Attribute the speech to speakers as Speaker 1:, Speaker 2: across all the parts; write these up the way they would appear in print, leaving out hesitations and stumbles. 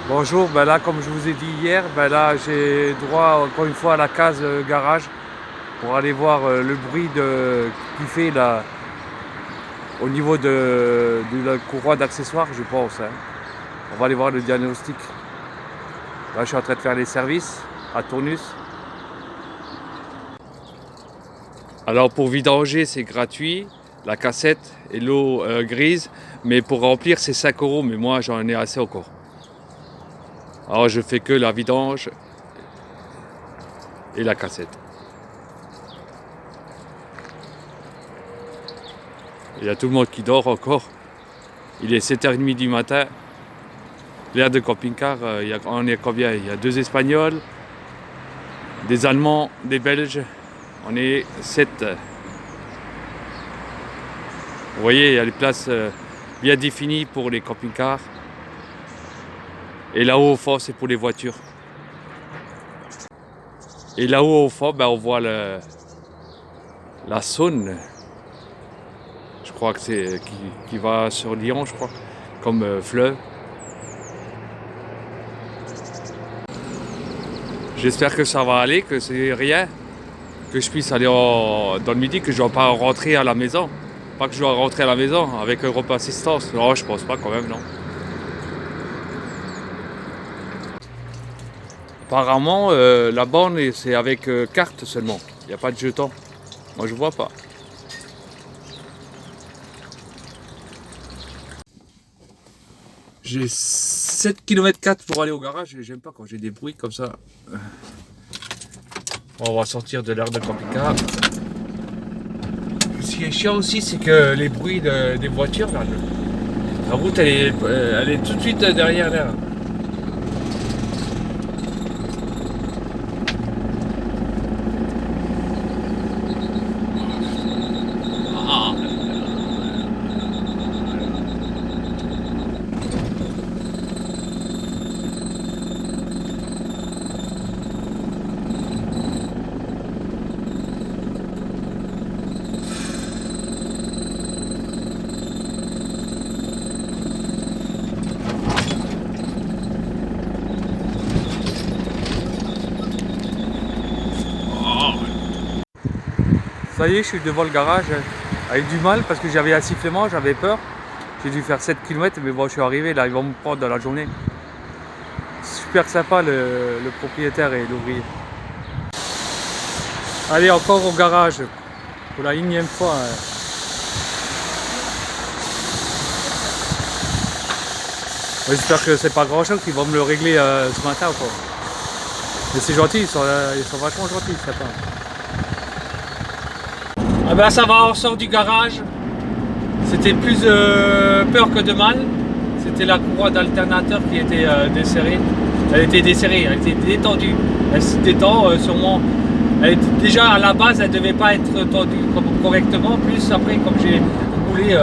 Speaker 1: Bonjour, ben là comme je vous ai dit hier, ben là j'ai droit encore une fois à la case garage pour aller voir le bruit qui fait là, au niveau de la courroie d'accessoires je pense. Hein. On va aller voir le diagnostic. Là je suis en train de faire les services à Tournus. Alors pour vidanger c'est gratuit, la cassette et l'eau grise, mais pour remplir c'est 5 euros, mais moi j'en ai assez encore. Alors je fais que la vidange et la cassette. Il y a tout le monde qui dort encore. Il est 7h30 du matin. L'air de camping-car, on est combien? Il y a 2 Espagnols, des Allemands, des Belges. On est 7. Vous voyez, il y a les places bien définies pour les camping-cars. Et là-haut au fond, c'est pour les voitures. Et là-haut au fond, ben, on voit la Saône. Je crois que c'est qui va sur Lyon, je crois, comme fleuve. J'espère que ça va aller, que c'est rien, que je puisse aller dans le midi, que je ne dois pas rentrer à la maison. Pas que je dois rentrer à la maison avec Europe Assistance. Non, je pense pas quand même, non. Apparemment, la borne, c'est avec carte seulement. Il n'y a pas de jeton. Moi, je vois pas. J'ai 7,4 km pour aller au garage et j'aime pas quand j'ai des bruits comme ça. On va sortir de l'air de camping-car. Ce qui est chiant aussi, c'est que les bruits des voitures, là, la route elle est tout de suite derrière là. Ça y est, je suis devant le garage avec du mal parce que j'avais un sifflement, j'avais peur. J'ai dû faire 7 km, mais bon, je suis arrivé, là, ils vont me prendre dans la journée. Super sympa le propriétaire et l'ouvrier. Allez, encore au garage pour la énième fois. J'espère que c'est pas grand chose qu'ils vont me le régler ce matin encore. Mais c'est gentil, ils sont vachement gentils, sympa. Ah ben ça va, on sort du garage. C'était plus peur que de mal. C'était la courroie d'alternateur qui était desserrée. Elle était desserrée, elle était détendue. Elle se détend sûrement. Déjà à la base, elle ne devait pas être tendue correctement. Plus après, comme j'ai roulé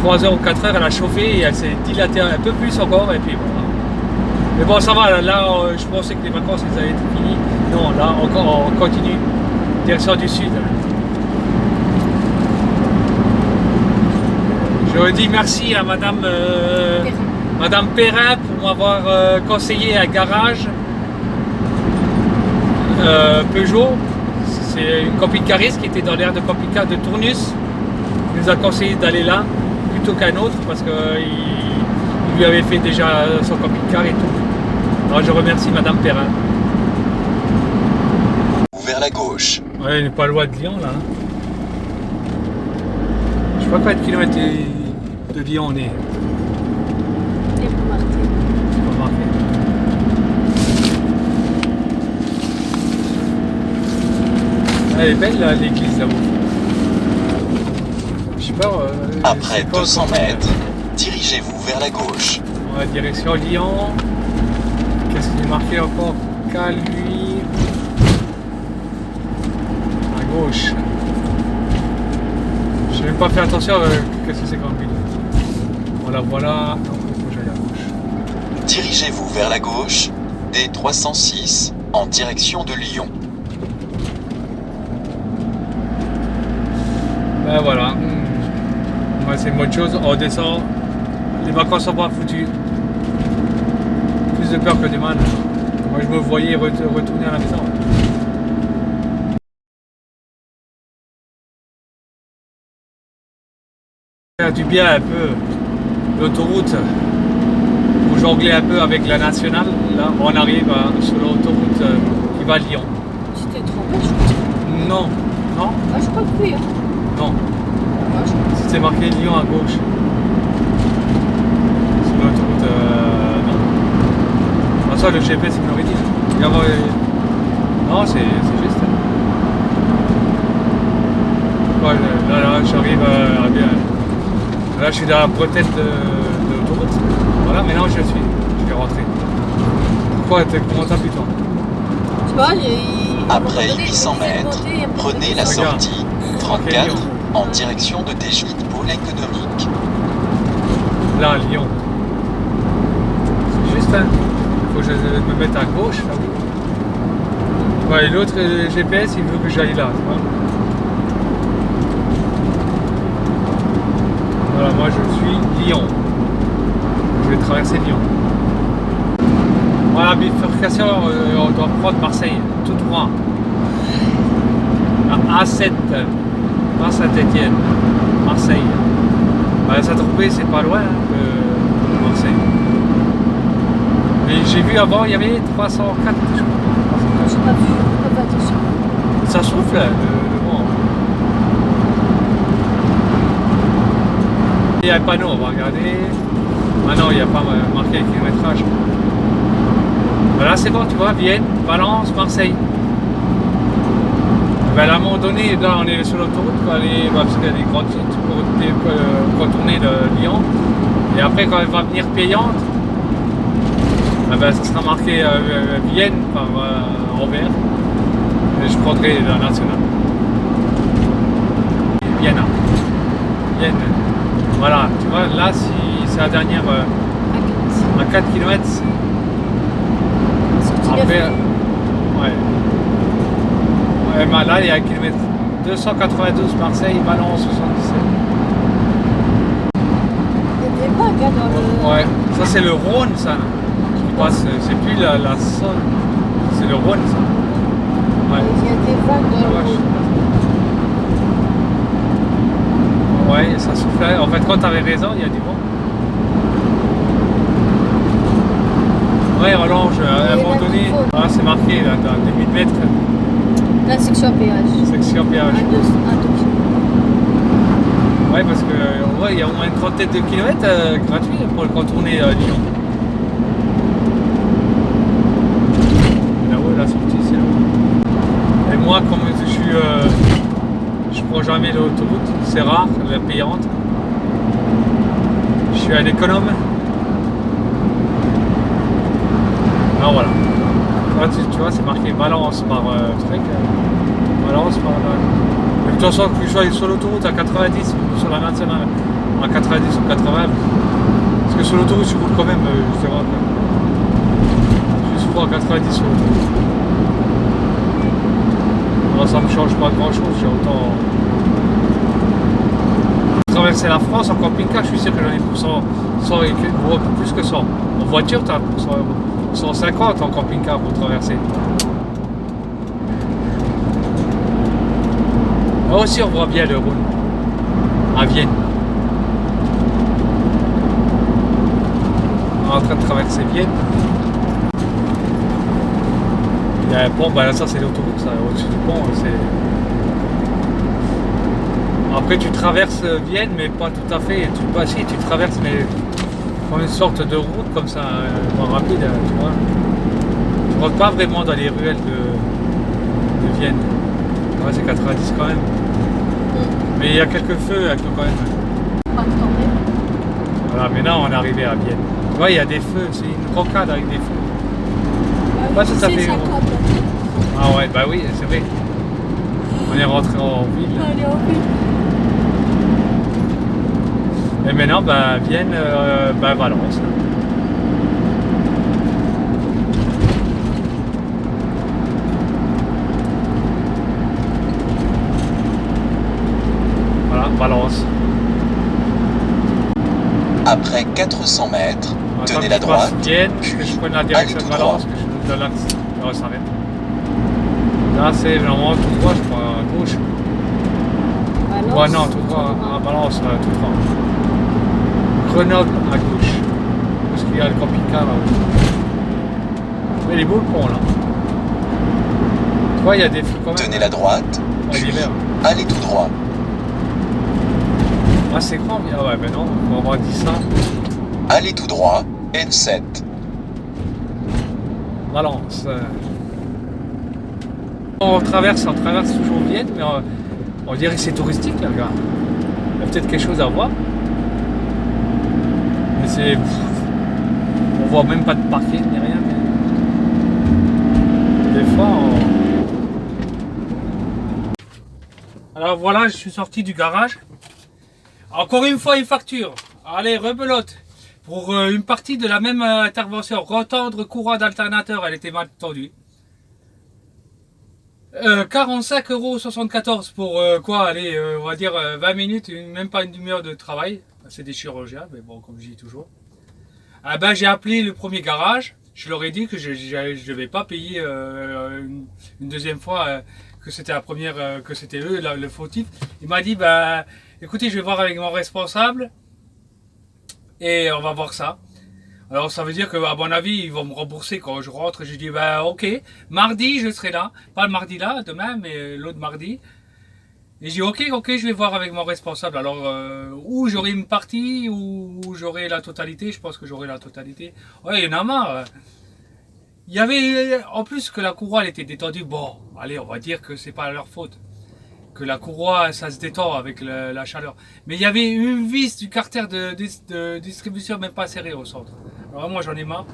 Speaker 1: 3 heures ou 4 heures, elle a chauffé et elle s'est dilatée un peu plus encore. Et puis voilà. Mais bon, ça va. Là, je pensais que les vacances elles avaient été finies. Non, là encore, on continue. Direction du sud. Je dis merci à Madame Perrin pour m'avoir conseillé un garage Peugeot. C'est une camping-cariste qui était dans l'aire de camping-car de Tournus. Il nous a conseillé d'aller là plutôt qu'un autre parce qu'il lui avait fait déjà son camping-car et tout. Alors je remercie Madame Perrin.
Speaker 2: Vers la gauche.
Speaker 1: Ouais, il n'est pas loin de Lyon là. Je sais pas combien de kilomètres de Lyon on est.
Speaker 3: C'est pas marqué.
Speaker 1: C'est pas marqué. Elle est belle là, l'église là-haut. Je sais pas.
Speaker 2: Après 200 mètres, dirigez-vous vers la gauche.
Speaker 1: Ouais, direction Lyon. Qu'est-ce qu'il est marqué encore? Caluire. À gauche. Je n'ai même pas fait attention qu'est-ce que c'est comme ville. Voilà, voilà. Non, il faut que j'aille à gauche.
Speaker 2: Dirigez-vous vers la gauche, D306, en direction de Lyon.
Speaker 1: Ben voilà. Ouais, c'est une bonne chose. On descend. Les vacances sont pas foutues. de peur que de mal. Moi, je me voyais retourner à la maison. Faire du bien un peu. L'autoroute, pour jongler un peu avec la nationale. Là, on arrive sur l'autoroute qui va à Lyon.
Speaker 3: Tu t'es trompé, je crois.
Speaker 1: Non, non,
Speaker 3: Ah, je crois que oui. Hein.
Speaker 1: non.
Speaker 3: Ah, je crois.
Speaker 1: C'était marqué Lyon à gauche. Sur l'autoroute, non. Ah, ça, le GPS, il m'aurait dit. Regarde, non, c'est juste. Ouais, là, j'arrive à bien. Là, je suis dans la bretelle de l'autoroute. Voilà, maintenant je vais rentrer. Pourquoi comment t'as pu toi?
Speaker 3: Je sais pas,
Speaker 2: Après 800 mètres, prenez la
Speaker 1: Regarde.
Speaker 2: sortie 34 en direction de Tégide pôle économique.
Speaker 1: Là, Lyon. C'est juste, hein. Faut que je me mette à gauche, là, oui. Ouais, et l'autre GPS, il veut que j'aille là, tu vois. Voilà, moi je suis Lyon. Je vais traverser Lyon. Voilà, bifurcation, on doit prendre Marseille, tout droit. À A7, à Saint-Étienne, Marseille. Saint-Tropez, c'est pas loin de Marseille. Mais j'ai vu avant, il y avait 304, je crois.
Speaker 3: J'ai pas vu, pas fait attention.
Speaker 1: Ça souffle, le vent. Il y a un panneau, on va regarder. Ah non, il n'y a pas marqué le kilométrage. Là, c'est bon, tu vois, Vienne, Valence, Marseille. Ben, à un moment donné, là, on est sur l'autoroute, parce qu'il y a des grandes sites pour contourner de Lyon. Et après, quand elle va venir payante, ça sera marqué Vienne par en vert. Et je prendrai la nationale. Vienne. Vienne. Voilà, tu vois, là, si c'est la dernière à 4 km, après, ouais. Ouais, là, il y a 1 km. 292 Marseille, Valence 77.
Speaker 3: Il y a des vagues hein, dans le.
Speaker 1: Ouais, ça c'est le Rhône, ça. Qui passe, c'est plus la Saône, c'est le Rhône, ça. Ouais.
Speaker 3: Il y a des vagues dans le.
Speaker 1: Ouais, ça souffle. En fait, quand tu avais raison, il y a du vent. Ouais, Orange, à un moment donné, ah, c'est marqué là, dans 2000 mètres.
Speaker 3: La section péage.
Speaker 1: Section péage.
Speaker 3: À 2 km.
Speaker 1: Ouais, parce que ouais, il y a au moins une trentaine de kilomètres gratuits pour le contourner Lyon. Là-haut, la sortie, c'est là-haut. Et moi, comme je prends jamais l'autoroute, c'est rare, la payante. Je suis un économe. Alors voilà. Là, tu vois, c'est marqué Valence par truc. Valence par là. Mais de toute façon, que je sois sur l'autoroute à 90 ou sur la nationale à 90 ou 80. Parce que sur l'autoroute, je roule quand même, je sais pas. Je suis souvent à 90 sur l'autoroute. Alors ça me change pas grand chose, j'ai autant. Traverser la France en camping-car, je suis sûr que j'en ai pour 100 ou plus que 100. En voiture, tu as pour 100 euros. 150 en camping-car pour traverser. Là aussi, on voit bien le Rhône à Vienne. On est en train de traverser Vienne. Il y a un pont, là ça c'est l'autoroute, ça, au-dessus du pont, Après tu traverses Vienne, mais pas tout à fait. Si, tu traverses, mais comme une sorte de route comme ça, rapide, tu vois. Tu rentres pas vraiment dans les ruelles de Vienne. Ouais, c'est 90 quand même. Mais il y a quelques feux quand même.
Speaker 3: Pas attendez.
Speaker 1: Voilà, maintenant on est arrivé à Vienne. Tu vois, il y a des feux, c'est une rocade avec des feux. Pas tout à fait. Ah ouais, bah oui, c'est vrai. On est rentré en ville.
Speaker 3: Allez, en ville.
Speaker 1: Et maintenant, Vienne, Valence. Voilà, Valence.
Speaker 2: Après 400 mètres,
Speaker 1: Attends
Speaker 2: Tenez
Speaker 1: que
Speaker 2: la
Speaker 1: je passe
Speaker 2: droite,
Speaker 1: Vienne, que
Speaker 2: puis
Speaker 1: je prenne la
Speaker 2: allez
Speaker 1: direction de
Speaker 2: tout
Speaker 1: Valence,
Speaker 2: droit.
Speaker 1: que je donne l'axe. Alors, ça s'arrête. Là, c'est vraiment tout droit, je crois, à gauche.
Speaker 3: Valence,
Speaker 1: Ouais, non, tout droit, à Valence, tout droit. Grenoble, à gauche. Parce qu'il y a le camping-car là-haut. Mais il est beau le pont, là. Tu vois, il y a des feux quand même.
Speaker 2: Tenez la droite,
Speaker 1: Ouais,
Speaker 2: puis
Speaker 1: l'hiver.
Speaker 2: allez tout droit.
Speaker 1: Ah, c'est grand, bien. Ah ouais, mais non, on va avoir dit ça.
Speaker 2: Allez tout droit, N7.
Speaker 1: Valence. On traverse toujours Vienne, mais on dirait que c'est touristique, là, le gars. Il y a peut-être quelque chose à voir. Mais c'est. On voit même pas de parking ni rien. Mais... Des fois, Alors voilà, je suis sorti du garage. Encore une fois, une facture. Allez, rebelote. Pour une partie de la même intervention. Retendre courroie d'alternateur, elle était mal tendue. 45,74 € pour quoi? Allez, on va dire 20 minutes, même pas une demi-heure de travail. C'est des chirurgiens, mais bon, comme je dis toujours. Ah ben, j'ai appelé le premier garage. Je leur ai dit que je ne devais pas payer une deuxième fois, que c'était la première, que c'était eux le fautif. Il m'a dit, bah, écoutez, je vais voir avec mon responsable et on va voir ça. Alors ça veut dire que, à mon avis, ils vont me rembourser quand je rentre. J'ai dit, bah ok, mardi je serai là. Pas le mardi là, demain, mais l'autre mardi. Et j'ai dit, ok, je vais voir avec mon responsable. Alors, où j'aurai une partie, ou j'aurai la totalité. Je pense que j'aurai la totalité. Ouais, il y en a marre. Il y avait, en plus que la courroie elle était détendue. Bon, allez, on va dire que c'est pas leur faute. Que la courroie, ça se détend avec la chaleur. Mais il y avait une vis du carter de distribution même pas serrée au centre. Alors moi j'en ai marre.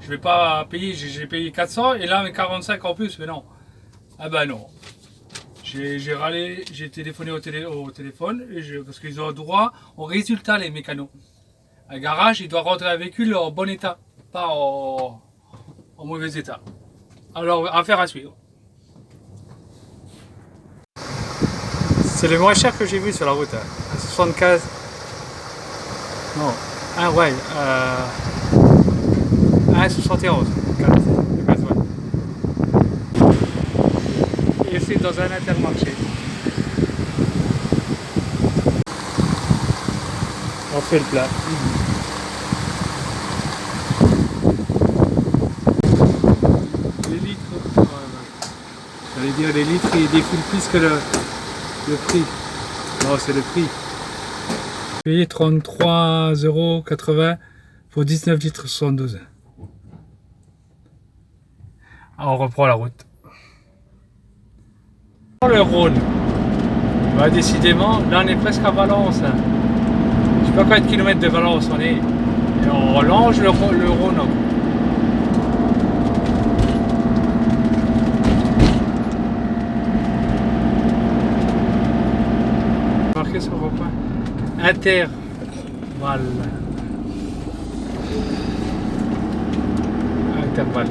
Speaker 1: Je vais pas payer, j'ai payé 400 et là 45 en plus, mais non. Ah ben non. J'ai râlé, j'ai téléphoné au téléphone parce qu'ils ont droit au résultat les mécanos. Un garage, il doit rentrer un véhicule en bon état, pas en mauvais état. Alors affaire à suivre. C'est le moins cher que j'ai vu sur la route. 75. Non. 1,71. Le gasoil. Et c'est dans un intermarché. On fait le plat. Les litres. J'allais dire les litres, ils défilent plus que le prix. Non, c'est le prix. Payé 33,80 € pour 19 litres 72. Alors, on reprend la route. Le Rhône. Bah, décidément, là on est presque à Valence. Je sais pas combien de kilomètres de Valence on est. Et on longe le Rhône. Marqué sur vos points. Interval. Intervalle.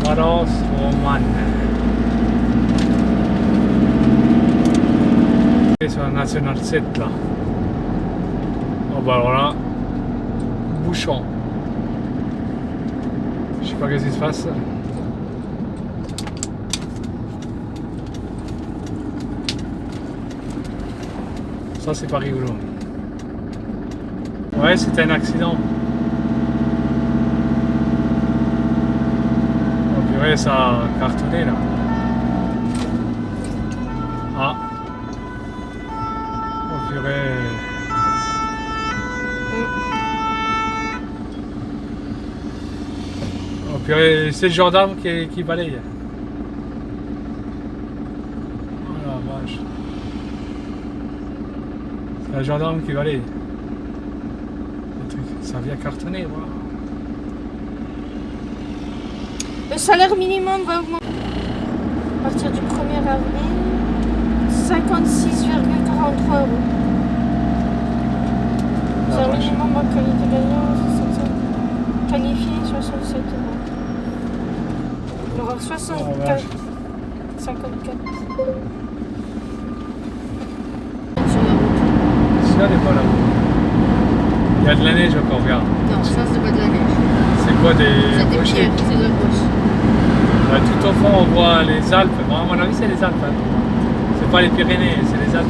Speaker 1: Valence Romane. Et sur la National 7 là. Oh bah alors là, bouchon. Je sais pas qu'est-ce qui se passe. Ça c'est pas rigolo. Ouais, c'était un accident. Oh purée, ça a cartonné là. Ah. Oh purée. Oh purée, c'est le gendarme qui balaye. Oh la vache. C'est le gendarme qui balaye. Ça vient cartonner, voilà.
Speaker 3: Le salaire minimum va augmenter à partir du 1er avril, 56,43 €. Salaire minimum en qualité gagnant, 67. Qualifié, 67 €. Il aura 64. 54.
Speaker 1: Sur Regardez pas là. Il y a de la neige encore, regarde.
Speaker 3: Non, ça c'est pas de la neige.
Speaker 1: C'est quoi
Speaker 3: C'est des
Speaker 1: des rochers?
Speaker 3: pierres, c'est de la grosse.
Speaker 1: Là, tout au fond, on voit les Alpes. Bon, à mon avis, c'est les Alpes. Hein. C'est pas les Pyrénées, c'est les Alpes.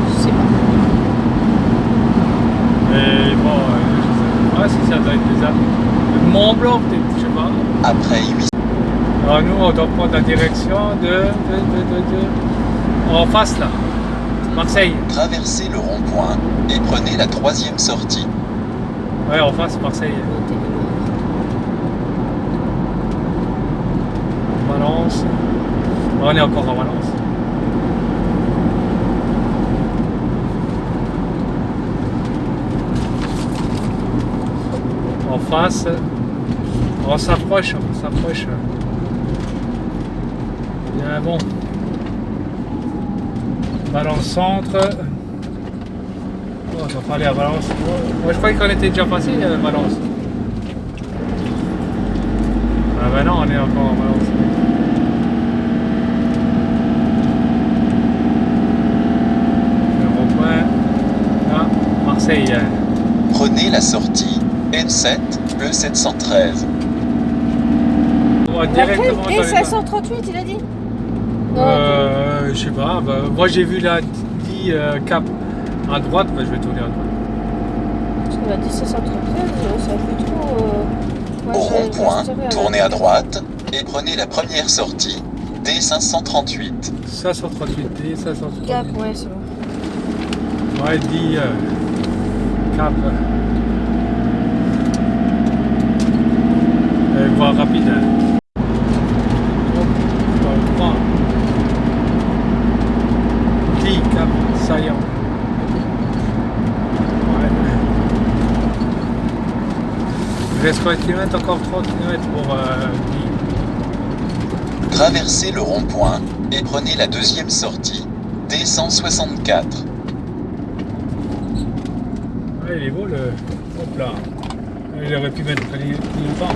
Speaker 3: Je sais pas.
Speaker 1: Et bon, je sais pas si ça doit être les Alpes. Le Mont Blanc, peut-être, je sais pas.
Speaker 2: Après 800
Speaker 1: Alors nous, on doit prendre la direction en face là, Marseille.
Speaker 2: traversez le rond-point et prenez la troisième sortie.
Speaker 1: Ouais, en face, Marseille. Valence. On est encore à Valence. En face, on s'approche, Bien bon. Valence Centre. Oh, on va pas aller à Valence. Moi je croyais qu'on était déjà passé à Valence. Ah ben non, on est encore à Valence. Le rond-point. Là, Marseille.
Speaker 2: Prenez la sortie N7, E713.
Speaker 1: On va directement
Speaker 3: Et
Speaker 1: dans les
Speaker 3: 538, il a dit? Non,
Speaker 1: je sais pas. Bah, moi j'ai vu la 10 cap à droite, bah, je vais tourner à droite.
Speaker 3: parce qu'on a dit 573, c'est un peu trop. Moi,
Speaker 2: Au
Speaker 3: je
Speaker 2: rond-point,
Speaker 3: resterai
Speaker 2: tournez à droite et prenez la première sortie D538.
Speaker 1: 538D, 538.
Speaker 3: Cap, ouais, c'est bon.
Speaker 1: Ouais, 10 cap. Voie rapide. On prend 10 cap saillant. Ouais. Il reste combien de kilomètres? Encore 3 km pour 10.
Speaker 2: Traversez le rond-point et prenez la deuxième sortie D164.
Speaker 1: Ouais, il est beau le. Hop là. Il aurait pu mettre plus longtemps.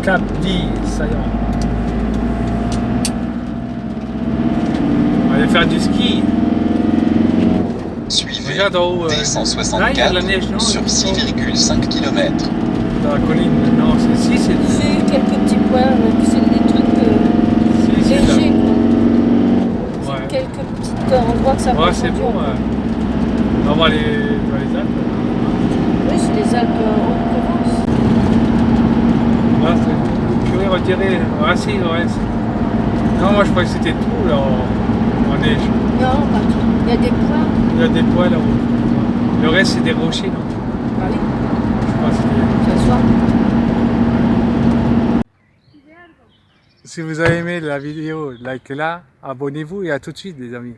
Speaker 1: Cap 10, saillant. On va aller faire du ski.
Speaker 2: Suivez
Speaker 1: Regarde en haut. Là, il y a de la neige, non?
Speaker 2: D164 sur 6,5 km.
Speaker 1: Dans la colline. Non, c'est si, c'est
Speaker 3: C'est quelques petits points, mais c'est des trucs
Speaker 1: si, c'est là.
Speaker 3: légers, quoi.
Speaker 1: Ouais.
Speaker 3: C'est quelques petits endroits que ça
Speaker 1: Ouais,
Speaker 3: peut
Speaker 1: c'est
Speaker 3: conduire.
Speaker 1: bon. On va aller dans les Alpes.
Speaker 3: Oui, c'est les Alpes Haute-Provence.
Speaker 1: Là, c'est purée retirée. Ah si, ouais. Non, moi je croyais que c'était tout là en neige.
Speaker 3: Non, pas tout. Il y a des points.
Speaker 1: Il y a des poids là-haut. Le reste, c'est des rochers, non?
Speaker 3: Ah oui,
Speaker 1: Je crois que c'est-
Speaker 3: ça se voit.
Speaker 1: Si vous avez aimé la vidéo, likez-la, abonnez-vous et à tout de suite les amis.